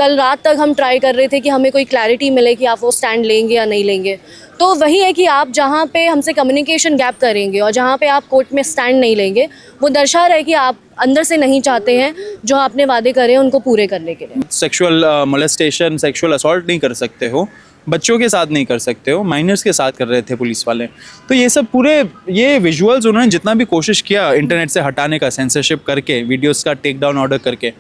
कल रात तक हम ट्राई कर रहे थे कि हमें कोई क्लैरिटी मिले कि आप वो स्टैंड लेंगे या नहीं लेंगे। तो वही है कि आप जहाँ पे हमसे कम्युनिकेशन गैप करेंगे और जहाँ पे आप कोर्ट में स्टैंड नहीं लेंगे, वो दर्शा रहा है कि आप अंदर से नहीं चाहते हैं जो आपने वादे करे हैं उनको पूरे करने के लिए। सेक्सुअल मोलेस्टेशन, सेक्सुअल असॉल्ट नहीं कर सकते हो, बच्चों के साथ नहीं कर सकते हो, माइनर्स के साथ कर रहे थे पुलिस वाले। तो ये सब पूरे ये विजुअल्स उन्होंने जितना भी कोशिश किया इंटरनेट से हटाने का, सेंसरशिप करके, वीडियोस का टेक डाउन ऑर्डर करके,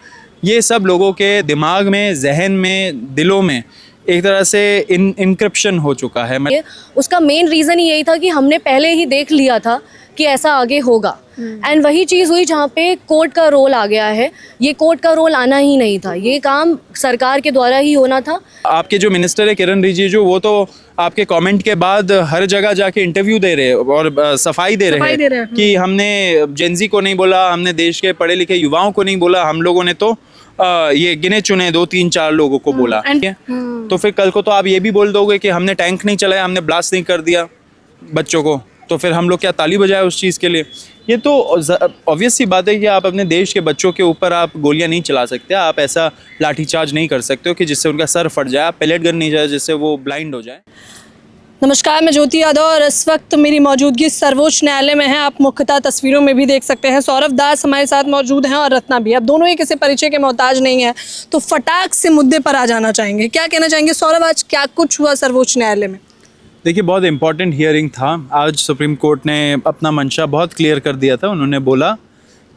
ये सब लोगों के दिमाग में, जहन में, दिलों में एक तरह से इनक्रिप्शन हो चुका है। उसका मेन रीज़न ही यही था कि हमने पहले ही देख लिया था कि ऐसा आगे होगा, एंड वही चीज़ हुई जहाँ पे कोर्ट का रोल आ गया है। ये कोर्ट का रोल आना ही नहीं था, ये काम सरकार के द्वारा ही होना था। आपके जो मिनिस्टर है किरण रिजिजू, वो तो आपके कमेंट के बाद हर जगह जाके इंटरव्यू दे रहे हैं और सफाई दे रहे हैं कि हमने जेनजी को नहीं बोला, हमने देश के पढ़े लिखे युवाओं को नहीं बोला, हम लोगों ने तो ये गिने चुने 2-3-4 लोगों को बोला। तो फिर कल को तो आप ये भी बोल दोगे कि हमने टैंक नहीं चलाया, हमने ब्लास्ट नहीं कर दिया बच्चों को, तो फिर हम लोग क्या ताली बजाए उस चीज़ के लिए? ये तो ऑब्वियस सी बात है कि आप अपने देश के बच्चों के ऊपर आप गोलियां नहीं चला सकते, आप ऐसा लाठीचार्ज नहीं कर सकते हो कि जिससे उनका सर फट जाए, पैलेट गन नहीं जाए जिससे वो ब्लाइंड हो जाए। नमस्कार, मैं ज्योति यादव और इस वक्त मेरी मौजूदगी सर्वोच्च न्यायालय में है। आप मुख्यतः तस्वीरों में भी देख सकते हैं। सौरभ दास हमारे साथ मौजूद हैं और रत्ना भी। अब दोनों ही किसी परिचय के मोहताज नहीं है, तो फटाक से मुद्दे पर आ जाना चाहेंगे। क्या कहना चाहेंगे सौरभ, आज क्या कुछ हुआ सर्वोच्च न्यायालय में? देखिए, बहुत इम्पॉर्टेंट हियरिंग था आज। सुप्रीम कोर्ट ने अपना मंशा बहुत क्लियर कर दिया था। उन्होंने बोला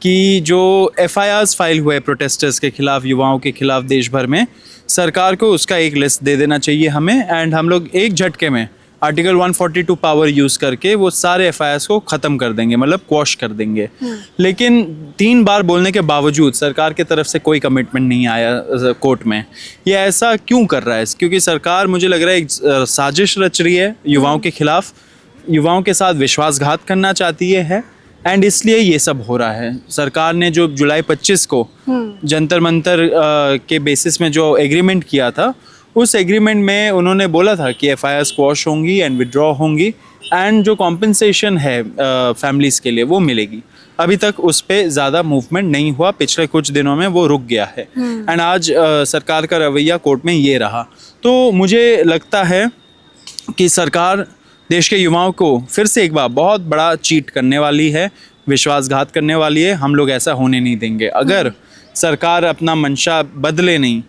कि जो FIRs फाइल हुए प्रोटेस्टर्स के खिलाफ, युवाओं के खिलाफ देश भर में, सरकार को उसका एक लिस्ट दे देना चाहिए हमें, एंड हम लोग एक झटके में आर्टिकल 142 पावर यूज़ करके वो सारे FIRs को ख़त्म कर देंगे, मतलब क्वॉश कर देंगे। लेकिन 3 बार बोलने के बावजूद सरकार की तरफ से कोई कमिटमेंट नहीं आया कोर्ट में। ये ऐसा क्यों कर रहा है? क्योंकि सरकार, मुझे लग रहा है, एक साजिश रच रही है युवाओं के खिलाफ, युवाओं के साथ विश्वासघात करना चाहती है, एंड इसलिए ये सब हो रहा है। सरकार ने जो जुलाई 25 को जंतर मंतर के बेसिस में जो एग्रीमेंट किया था, उस एग्रीमेंट में उन्होंने बोला था कि FIRs स्क्वॉश होंगी एंड विड्रॉ होंगी, एंड जो कॉम्पनसेशन है फैमिलीज़ के लिए वो मिलेगी। अभी तक उस पर ज़्यादा मूवमेंट नहीं हुआ, पिछले कुछ दिनों में वो रुक गया है, एंड आज सरकार का रवैया कोर्ट में ये रहा। तो मुझे लगता है कि सरकार देश के युवाओं को फिर से एक बार बहुत बड़ा चीट करने वाली है, विश्वासघात करने वाली है। हम लोग ऐसा होने नहीं देंगे। अगर सरकार अपना मंशा बदले नहीं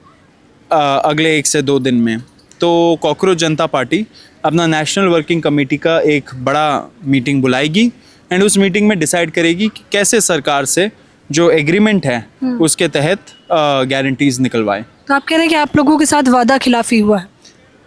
अगले 1 से 2 दिन में, तो कॉकरोच जनता पार्टी अपना नेशनल वर्किंग कमेटी का एक बड़ा मीटिंग बुलाएगी, एंड उस मीटिंग में डिसाइड करेगी कि कैसे सरकार से जो एग्रीमेंट है उसके तहत गारंटीज निकलवाए। तो आप कह रहे हैं कि आप लोगों के साथ वादा खिलाफी हुआ है?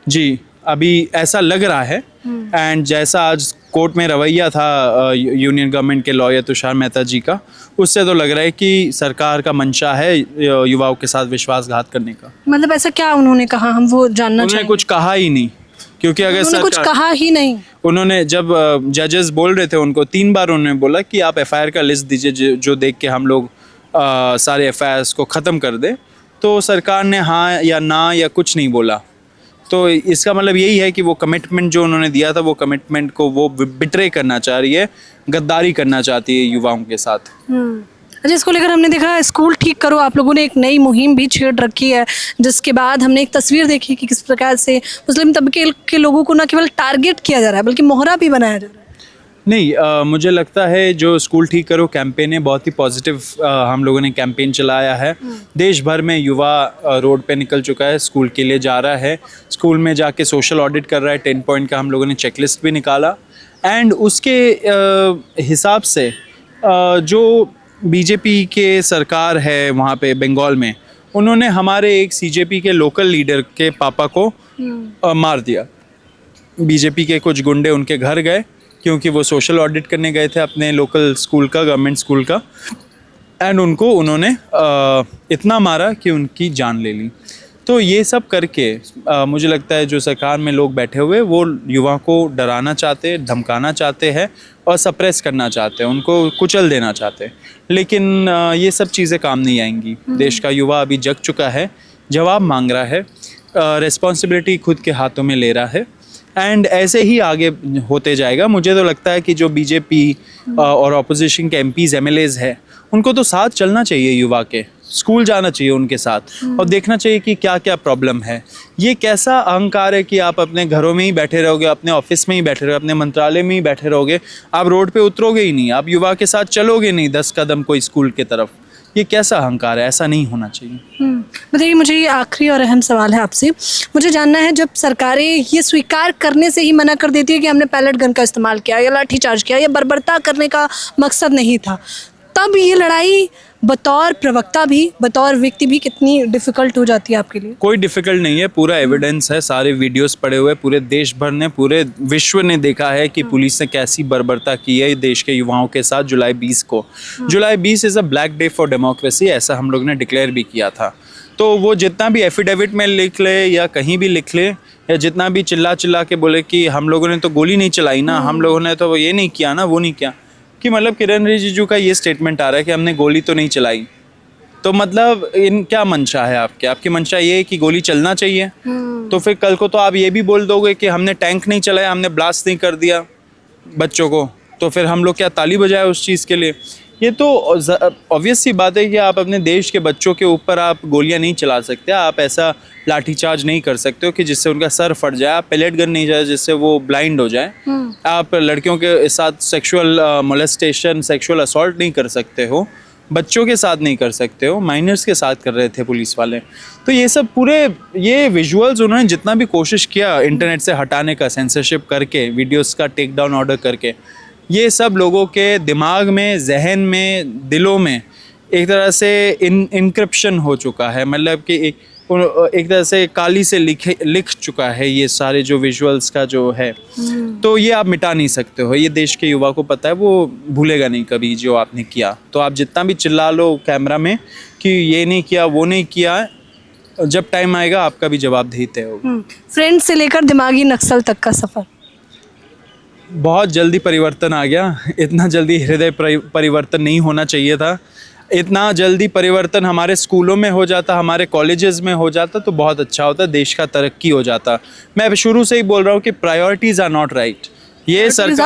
जी, अभी ऐसा लग रहा है, एंड जैसा आज कोर्ट में रवैया था यूनियन गवर्नमेंट के लॉयर तुषार मेहता जी का, उससे तो लग रहा है कि सरकार का मंशा है युवाओं के साथ विश्वासघात करने का। मतलब ऐसा क्या उन्होंने कहा, हम वो जानना चाहेंगे। उन्होंने कुछ कहा ही नहीं, क्योंकि अगर उन्होंने कुछ कहा ही नहीं। उन्होंने जब जजेस बोल रहे थे उनको 3 बार उन्होंने बोला कि आप FIR का लिस्ट दीजिए जो देख के हम लोग सारे FIRs को ख़त्म कर दे, तो सरकार ने हाँ या ना या कुछ नहीं बोला। तो इसका मतलब यही है कि वो कमिटमेंट जो उन्होंने दिया था, वो कमिटमेंट को वो बिट्रे करना चाह रही है, गद्दारी करना चाहती है युवाओं के साथ। अच्छा, इसको लेकर हमने देखा स्कूल ठीक करो, आप लोगों ने एक नई मुहिम भी छेड़ रखी है, जिसके बाद हमने एक तस्वीर देखी कि किस प्रकार से मुस्लिम तबके के लोगों को न केवल टारगेट किया जा रहा है बल्कि मोहरा भी बनाया जा रहा है। नहीं, मुझे लगता है जो स्कूल ठीक करो कैंपेन है, बहुत ही पॉजिटिव हम लोगों ने कैंपेन चलाया है। देश भर में युवा रोड पे निकल चुका है, स्कूल के लिए जा रहा है, स्कूल में जाके सोशल ऑडिट कर रहा है। 10 पॉइंट का हम लोगों ने चेकलिस्ट भी निकाला, एंड उसके हिसाब से जो बीजेपी के सरकार है वहाँ पे बंगाल में, उन्होंने हमारे एक CJP के लोकल लीडर के पापा को मार दिया। बीजेपी के कुछ गुंडे उनके घर गए क्योंकि वो सोशल ऑडिट करने गए थे अपने लोकल स्कूल का, गवर्नमेंट स्कूल का, एंड उनको उन्होंने इतना मारा कि उनकी जान ले ली। तो ये सब करके मुझे लगता है जो सरकार में लोग बैठे हुए वो युवा को डराना चाहते हैं, धमकाना चाहते हैं और सप्रेस करना चाहते हैं, उनको कुचल देना चाहते हैं। लेकिन ये सब चीज़ें काम नहीं आएंगी। देश का युवा अभी जग चुका है, जवाब मांग रहा है, रिस्पॉन्सिबिलिटी खुद के हाथों में ले रहा है, एंड ऐसे ही आगे होते जाएगा। मुझे तो लगता है कि जो बीजेपी और ऑपोजिशन के MPs MLAs है, उनको तो साथ चलना चाहिए युवा के, स्कूल जाना चाहिए उनके साथ और देखना चाहिए कि क्या क्या प्रॉब्लम है। ये कैसा अहंकार है कि आप अपने घरों में ही बैठे रहोगे, अपने ऑफिस में ही बैठे रहोगे, अपने मंत्रालय में ही बैठे रहोगे, आप रोड पे उतरोगे ही नहीं, आप युवा के साथ चलोगे नहीं 10 कदम कोई स्कूल की तरफ। ये कैसा अहंकार है? ऐसा नहीं होना चाहिए। बताइए, मुझे ये आखिरी और अहम सवाल है आपसे। मुझे जानना है, जब सरकारें ये स्वीकार करने से ही मना कर देती है कि हमने पैलेट गन का इस्तेमाल किया या लाठीचार्ज किया या बर्बरता करने का मकसद नहीं था, तब ये लड़ाई बतौर प्रवक्ता भी, बतौर व्यक्ति भी कितनी डिफ़िकल्ट हो जाती है आपके लिए? कोई डिफ़िकल्ट नहीं है, पूरा एविडेंस है, सारे वीडियोस पड़े हुए, पूरे देश भर ने, पूरे विश्व ने देखा है कि पुलिस ने कैसी बर्बरता की है देश के युवाओं के साथ जुलाई 20 को। जुलाई 20 is a black day for democracy, ऐसा हम लोग ने डिक्लेयर भी किया था। तो वो जितना भी एफिडेविट में लिख ले या कहीं भी लिख ले, या जितना भी चिल्ला चिल्ला के बोले कि हम लोगों ने तो गोली नहीं चलाई ना, हम लोगों ने तो ये नहीं किया ना, वो नहीं किया, कि मतलब किरण रिजिजू का ये स्टेटमेंट आ रहा है कि हमने गोली तो नहीं चलाई, तो मतलब इन क्या मंशा है आपकी मंशा ये है कि गोली चलना चाहिए, तो फिर कल को तो आप ये भी बोल दोगे कि हमने टैंक नहीं चलाया, हमने ब्लास्ट नहीं कर दिया बच्चों को, तो फिर हम लोग क्या ताली बजाए उस चीज़ के लिए? ये तो ऑब्वियस सी बात है कि आप अपने देश के बच्चों के ऊपर आप गोलियां नहीं चला सकते, आप ऐसा लाठीचार्ज नहीं कर सकते हो कि जिससे उनका सर फट जाए, आप पैलेट गन नहीं जाए जिससे वो ब्लाइंड हो जाए, आप लड़कियों के साथ सेक्सुअल मोलेस्टेशन, सेक्सुअल असॉल्ट नहीं कर सकते हो, बच्चों के साथ नहीं कर सकते हो, माइनर्स के साथ कर रहे थे पुलिस वाले। तो ये सब पूरे ये विजुअल्स उन्होंने जितना भी कोशिश किया इंटरनेट से हटाने का, सेंसरशिप करके, वीडियोस का टेक डाउन ऑर्डर करके, ये सब लोगों के दिमाग में, जहन में, दिलों में एक तरह से इनक्रिप्शन हो चुका है, मतलब कि एक तरह से काली से लिख चुका है ये सारे जो विजुअल्स का जो है। तो ये आप मिटा नहीं सकते हो, ये देश के युवा को पता है, वो भूलेगा नहीं कभी जो आपने किया। तो आप जितना भी चिल्ला लो कैमरा में कि ये नहीं किया, वो नहीं किया, जब टाइम आएगा आपका भी जवाबदेही तय होगा। फ्रेंड से लेकर दिमागी नक्सल तक का सफ़र बहुत जल्दी परिवर्तन आ गया, इतना जल्दी हृदय परिवर्तन नहीं होना चाहिए था, इतना जल्दी परिवर्तन हमारे स्कूलों में हो जाता, हमारे कॉलेजेस में हो जाता तो बहुत अच्छा होता, देश का तरक्की हो जाता। मैं शुरू से ही बोल रहा हूँ कि प्रायोरिटीज़ आर नॉट राइट, ये सरकार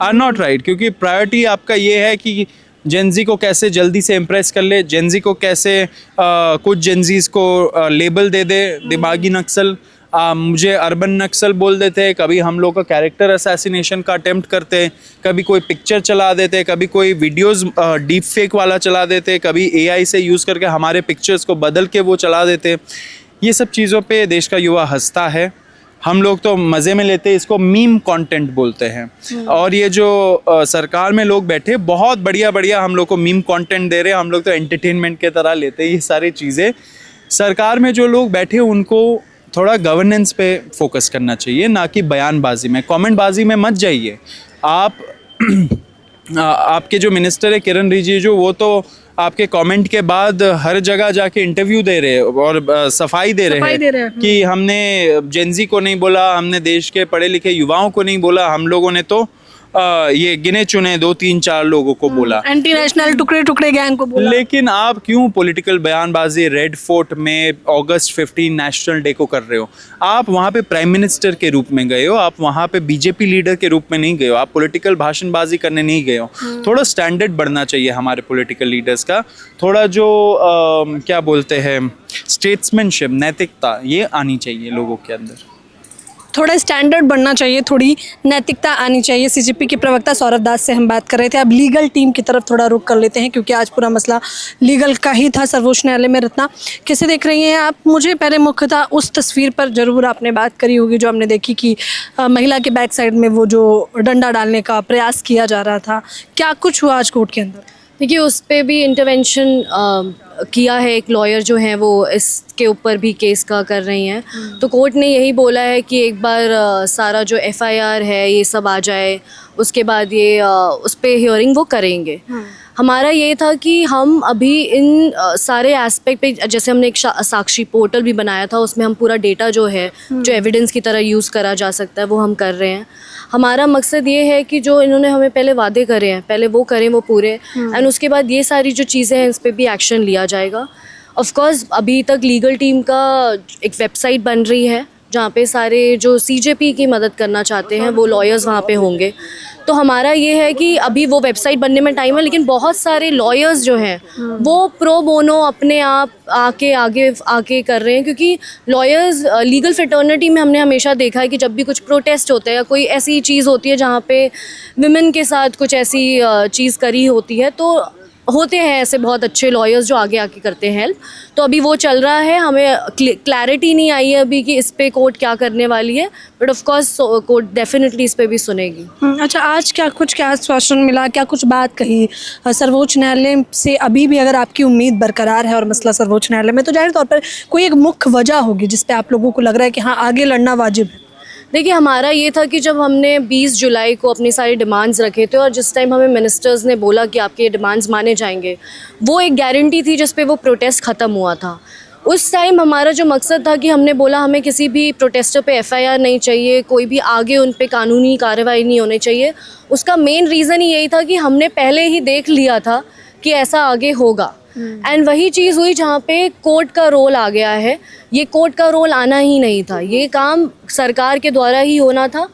आर नॉट राइट, क्योंकि प्रायोरिटी आपका ये है कि जेनजी को कैसे जल्दी से इम्प्रेस कर ले, जेनजी को कैसे कुछ जेनजीज को लेबल दे दे दिमागी नक्सल, मुझे अर्बन नक्सल बोल देते, कभी हम लोग का कैरेक्टर असैसिनेशन का अटेम्प्ट करते, कभी कोई पिक्चर चला देते, कभी कोई वीडियोस डीप फेक वाला चला देते, कभी एआई से यूज़ करके हमारे पिक्चर्स को बदल के वो चला देते। ये सब चीज़ों पे देश का युवा हंसता है, हम लोग तो मज़े में लेते हैं, इसको मीम कंटेंट बोलते हैं। और ये जो सरकार में लोग बैठे बहुत बढ़िया बढ़िया हम लोग को मीम कंटेंट दे रहे हैं, हम लोग तो एंटरटेनमेंट के तरह लेते हैं ये सारी चीज़ें। सरकार में जो लोग बैठे उनको थोड़ा गवर्नेंस पे फोकस करना चाहिए, ना कि बयानबाजी में, कमेंटबाजी में मत जाइए आप। आपके जो मिनिस्टर है किरण रिजिजू, वो तो आपके कमेंट के बाद हर जगह जाके इंटरव्यू दे रहे हैं और सफाई दे रहे हैं कि हमने जेनजी को नहीं बोला, हमने देश के पढ़े लिखे युवाओं को नहीं बोला, हम लोगों ने तो ये गिने चुने 2 3 4 लोगों को बोला, एंटी नेशनल टुकड़े टुकड़े गैंग को बोला। लेकिन आप क्यों पॉलिटिकल बयानबाजी रेड फोर्ट में अगस्त 15 नेशनल डे को कर रहे हो? आप वहाँ पे प्राइम मिनिस्टर के रूप में गए हो, आप वहाँ पे बीजेपी लीडर के रूप में नहीं गए हो, आप पॉलिटिकल भाषणबाजी करने नहीं गए हो। थोड़ा स्टैंडर्ड बढ़ना चाहिए हमारे पॉलिटिकल लीडर्स का, थोड़ा जो क्या बोलते हैं स्टेट्समैनशिप, नैतिकता, ये आनी चाहिए लोगों के अंदर। थोड़ा स्टैंडर्ड बढ़ना चाहिए, थोड़ी नैतिकता आनी चाहिए। सीजेपी के प्रवक्ता सौरभ दास से हम बात कर रहे थे। अब लीगल टीम की तरफ थोड़ा रुख कर लेते हैं, क्योंकि आज पूरा मसला लीगल का ही था सर्वोच्च न्यायालय में। रत्ना, कैसे देख रही हैं आप? मुझे पहले मुख्यतः उस तस्वीर पर ज़रूर आपने बात करी होगी जो हमने देखी कि महिला के बैक साइड में वो जो डंडा डालने का प्रयास किया जा रहा था, क्या कुछ हुआ आज कोर्ट के अंदर? देखिए, उस पर भी इंटरवेंशन किया है, एक लॉयर जो हैं वो इसके ऊपर भी केस का कर रही हैं। तो कोर्ट ने यही बोला है कि एक बार सारा जो एफआईआर है ये सब आ जाए, उसके बाद ये उस पर हियरिंग वो करेंगे। हमारा ये था कि हम अभी इन सारे एस्पेक्ट पे, जैसे हमने एक साक्षी पोर्टल भी बनाया था, उसमें हम पूरा डेटा जो है जो एविडेंस की तरह यूज़ करा जा सकता है वो हम कर रहे हैं। हमारा मकसद ये है कि जो इन्होंने हमें पहले वादे करे हैं पहले वो करें, वो पूरे, एंड उसके बाद ये सारी जो चीज़ें हैं इस पर भी एक्शन लिया जाएगा। ऑफ कोर्स अभी तक लीगल टीम का एक वेबसाइट बन रही है जहाँ पे सारे जो सीजेपी की मदद करना चाहते हैं वो लॉयर्स वहाँ पे होंगे। तो हमारा ये है कि अभी वो वेबसाइट बनने में टाइम है, लेकिन बहुत सारे लॉयर्स जो हैं वो प्रो बोनो अपने आप आके आगे कर रहे हैं, क्योंकि लॉयर्स लीगल फ्रेटर्निटी में हमने हमेशा देखा है कि जब भी कुछ प्रोटेस्ट होते हैं या कोई ऐसी चीज़ होती है जहाँ पे विमेन के साथ कुछ ऐसी चीज़ करी होती है, तो होते हैं ऐसे बहुत अच्छे लॉयर्स जो आगे आके करते हैं हेल्प। तो अभी वो चल रहा है, हमें क्लैरिटी नहीं आई है अभी कि इस पे कोर्ट क्या करने वाली है, but of course court definitely इस पे भी सुनेगी। अच्छा, आज क्या आश्वासन मिला, क्या कुछ बात कही सर्वोच्च न्यायालय से? अभी भी अगर आपकी उम्मीद बरकरार है और मसला सर्वोच्च न्यायालय में, तो जाहिर तौर पर कोई एक मुख्य वजह होगी जिस पे आप लोगों को लग रहा है कि हाँ आगे लड़ना वाजिब है। देखिए, हमारा ये था कि जब हमने 20 जुलाई को अपनी सारी डिमांड्स रखे थे और जिस टाइम हमें मिनिस्टर्स ने बोला कि आपके डिमांड्स माने जाएंगे, वो एक गारंटी थी जिस पे वो प्रोटेस्ट ख़त्म हुआ था। उस टाइम हमारा जो मकसद था कि हमने बोला हमें किसी भी प्रोटेस्टर पे एफआईआर नहीं चाहिए, कोई भी आगे उन पे कानूनी कार्रवाई नहीं होनी चाहिए। उसका मेन रीज़न ही यही था कि हमने पहले ही देख लिया था कि ऐसा आगे होगा। एंड वही चीज़ हुई जहाँ पे कोर्ट का रोल आ गया है। ये कोर्ट का रोल आना ही नहीं था, ये काम सरकार के द्वारा ही होना था,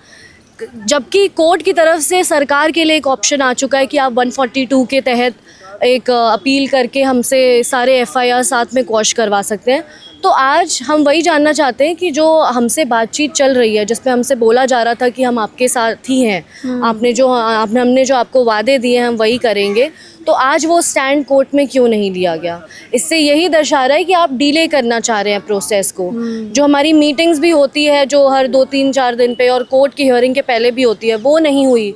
जबकि कोर्ट की तरफ से सरकार के लिए एक ऑप्शन आ चुका है कि आप 142 के तहत एक अपील करके हमसे सारे एफआईआर साथ में क्वॉश करवा सकते हैं। तो आज हम वही जानना चाहते हैं कि जो हमसे बातचीत चल रही है, जिसमें हमसे बोला जा रहा था कि हम आपके साथ ही हैं, हमने जो आपको वादे दिए हैं हम वही करेंगे, तो आज वो स्टैंड कोर्ट में क्यों नहीं लिया गया? इससे यही दर्शा रहा है कि आप डिले करना चाह रहे हैं प्रोसेस को। जो हमारी मीटिंग्स भी होती है जो हर 2-3-4 दिन पे और कोर्ट की हियरिंग के पहले भी होती है, वो नहीं हुई।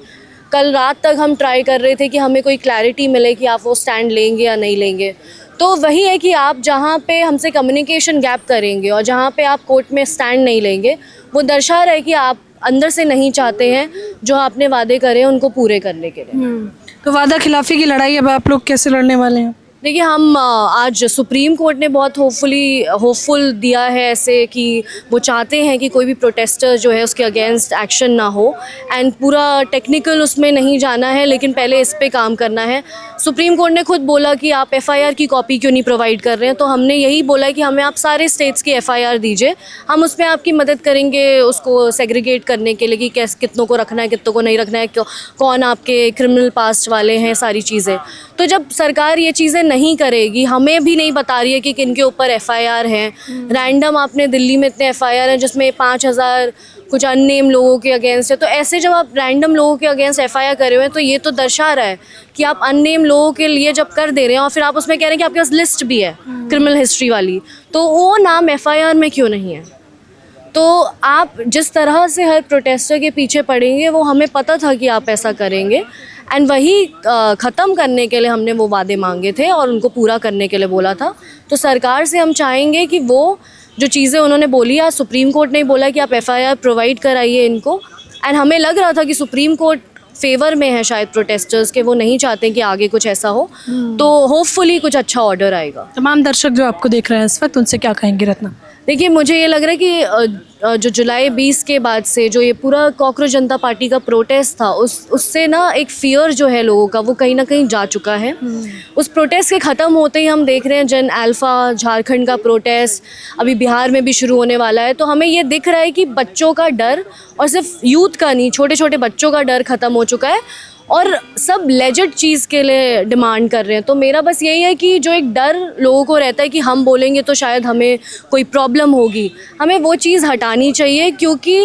कल रात तक हम ट्राई कर रहे थे कि हमें कोई क्लैरिटी मिले कि आप वो स्टैंड लेंगे या नहीं लेंगे। तो वही है कि आप जहाँ पे हमसे कम्युनिकेशन गैप करेंगे और जहाँ पे आप कोर्ट में स्टैंड नहीं लेंगे, वो दर्शा रहा है कि आप अंदर से नहीं चाहते हैं जो आपने वादे करे हैं उनको पूरे करने के लिए। तो वादा खिलाफी की लड़ाई अब आप लोग कैसे लड़ने वाले हैं? देखिए, हम आज सुप्रीम कोर्ट ने बहुत होपफुल दिया है ऐसे कि वो चाहते हैं कि कोई भी प्रोटेस्टर जो है उसके अगेंस्ट एक्शन ना हो, एंड पूरा टेक्निकल उसमें नहीं जाना है, लेकिन पहले इस पे काम करना है। सुप्रीम कोर्ट ने खुद बोला कि आप एफआईआर की कॉपी क्यों नहीं प्रोवाइड कर रहे हैं, तो हमने यही बोला कि हमें आप सारे स्टेट्स की एफआईआर दीजिए, हम उसमें आपकी मदद करेंगे उसको सेग्रीगेट करने के लिए कि कैसे कितनों को रखना है कितनों को नहीं रखना है, कौन आपके क्रिमिनल पास्ट वाले हैं, सारी चीज़ें। तो जब सरकार ये चीज़ें नहीं करेगी, हमें भी नहीं बता रही है कि किन के ऊपर एफआईआर हैं, रैंडम आपने दिल्ली में इतने एफआईआर हैं जिसमें 5000 कुछ अननेम लोगों के अगेंस्ट है, तो ऐसे जब आप रैंडम लोगों के अगेंस्ट एफआईआर करे हुए हैं तो ये तो दर्शा रहा है कि आप अननेम लोगों के लिए जब कर दे रहे हैं और फिर आप उसमें कह रहे हैं कि आपके पास लिस्ट भी है क्रिमिनल हिस्ट्री वाली, तो वो नाम एफआईआर में क्यों नहीं है? तो आप जिस तरह से हर प्रोटेस्टर के पीछे पड़ेंगे वो हमें पता था कि आप ऐसा करेंगे, एंड वही ख़त्म करने के लिए हमने वो वादे मांगे थे और उनको पूरा करने के लिए बोला था। तो सरकार से हम चाहेंगे कि वो जो चीज़ें उन्होंने बोली, आज सुप्रीम कोर्ट ने बोला कि आप एफआईआर प्रोवाइड कराइए इनको, एंड हमें लग रहा था कि सुप्रीम कोर्ट फेवर में है शायद प्रोटेस्टर्स के, वो नहीं चाहते कि आगे कुछ ऐसा हो, तो होपफुली कुछ अच्छा ऑर्डर आएगा। तमाम दर्शक जो आपको देख रहे हैं इस वक्त, उनसे क्या कहेंगे रत्ना? देखिए, मुझे ये लग रहा है कि जो जुलाई 20 के बाद से जो ये पूरा कॉकरोच जनता पार्टी का प्रोटेस्ट था, उससे ना एक फियर जो है लोगों का वो कहीं ना कहीं जा चुका है। उस प्रोटेस्ट के ख़त्म होते ही हम देख रहे हैं जन अल्फा झारखंड का प्रोटेस्ट अभी बिहार में भी शुरू होने वाला है, तो हमें ये दिख रहा है कि बच्चों का डर, और सिर्फ यूथ का नहीं, छोटे छोटे बच्चों का डर ख़त्म हो चुका है और सब लेजिट चीज़ के लिए डिमांड कर रहे हैं। तो मेरा बस यही है कि जो एक डर लोगों को रहता है कि हम बोलेंगे तो शायद हमें कोई प्रॉब्लम होगी, हमें वो चीज़ हटानी चाहिए, क्योंकि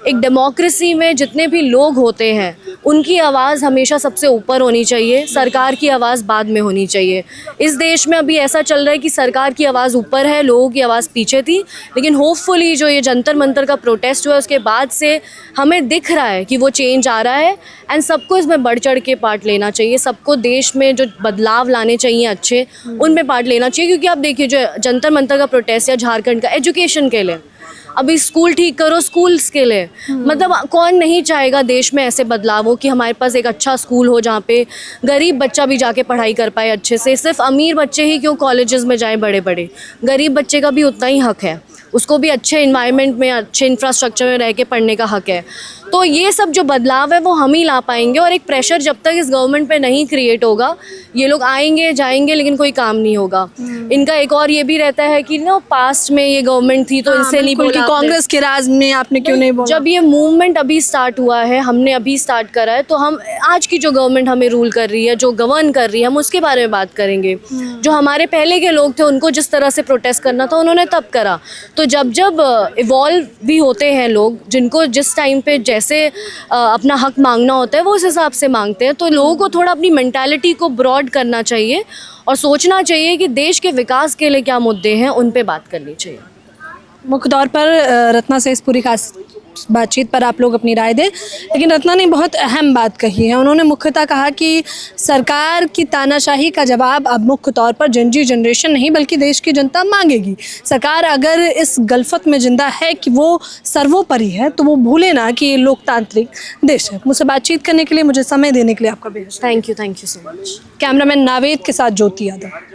एक डेमोक्रेसी में जितने भी लोग होते हैं उनकी आवाज़ हमेशा सबसे ऊपर होनी चाहिए, सरकार की आवाज़ बाद में होनी चाहिए। इस देश में अभी ऐसा चल रहा है कि सरकार की आवाज़ ऊपर है, लोगों की आवाज़ पीछे थी, लेकिन होपफुली जो ये जंतर मंतर का प्रोटेस्ट हुआ उसके बाद से हमें दिख रहा है कि वो चेंज आ रहा है, एंड सबको इसमें बढ़ चढ़ के पार्ट लेना चाहिए। सबको देश में जो बदलाव लाने चाहिए अच्छे, उनमें पार्ट लेना चाहिए। क्योंकि आप देखिए जो जंतर मंतर का प्रोटेस्ट या झारखंड का एजुकेशन के लिए, अभी स्कूल ठीक करो स्कूल्स के लिए, मतलब कौन नहीं चाहेगा देश में ऐसे बदलाव हो कि हमारे पास एक अच्छा स्कूल हो जहाँ पे गरीब बच्चा भी जाके पढ़ाई कर पाए अच्छे से। सिर्फ अमीर बच्चे ही क्यों कॉलेजेस में जाएं बड़े बड़े, गरीब बच्चे का भी उतना ही हक है, उसको भी अच्छे इन्वायरमेंट में अच्छे इंफ्रास्ट्रक्चर में रह के पढ़ने का हक है। तो ये सब जो बदलाव है वो हम ही ला पाएंगे, और एक प्रेशर जब तक इस गवर्नमेंट पे नहीं क्रिएट होगा, ये लोग आएंगे जाएंगे लेकिन कोई काम नहीं होगा। इनका एक और ये भी रहता है कि ना पास्ट में ये गवर्नमेंट थी तो इनसे नहीं बिल्कुल, बोला कि आपने। कांग्रेस के राज में आपने क्यों नहीं बोला। जब ये मूवमेंट अभी स्टार्ट हुआ है, हमने अभी स्टार्ट करा है, तो हम आज की जो गवर्नमेंट हमें रूल कर रही है, जो गवर्न कर रही है, हम उसके बारे में बात करेंगे। जो हमारे पहले के लोग थे उनको जिस तरह से प्रोटेस्ट करना था उन्होंने तब करा। तो जब जब इवॉल्व भी होते हैं लोग, जिनको जिस टाइम पे जैसे अपना हक मांगना होता है वो उस हिसाब से मांगते हैं। तो लोगों को थोड़ा अपनी मेंटालिटी को ब्रॉड करना चाहिए और सोचना चाहिए कि देश के विकास के लिए क्या मुद्दे हैं, उन पे बात करनी चाहिए। मुख्य तौर पर रत्ना से इस पूरी खास बातचीत पर आप लोग अपनी राय दें, लेकिन रत्ना ने बहुत अहम बात कही है। उन्होंने मुख्यतः कहा कि सरकार की तानाशाही का जवाब अब मुख्य तौर पर जनजी जनरेशन नहीं बल्कि देश की जनता मांगेगी। सरकार अगर इस गलफत में जिंदा है कि वो सर्वोपरि है तो वो भूले ना कि ये लोकतांत्रिक देश है। मुझसे बातचीत करने के लिए, मुझे समय देने के लिए आपका बेहद thank you so much. Cameraman Naved के साथ ज्योति यादव।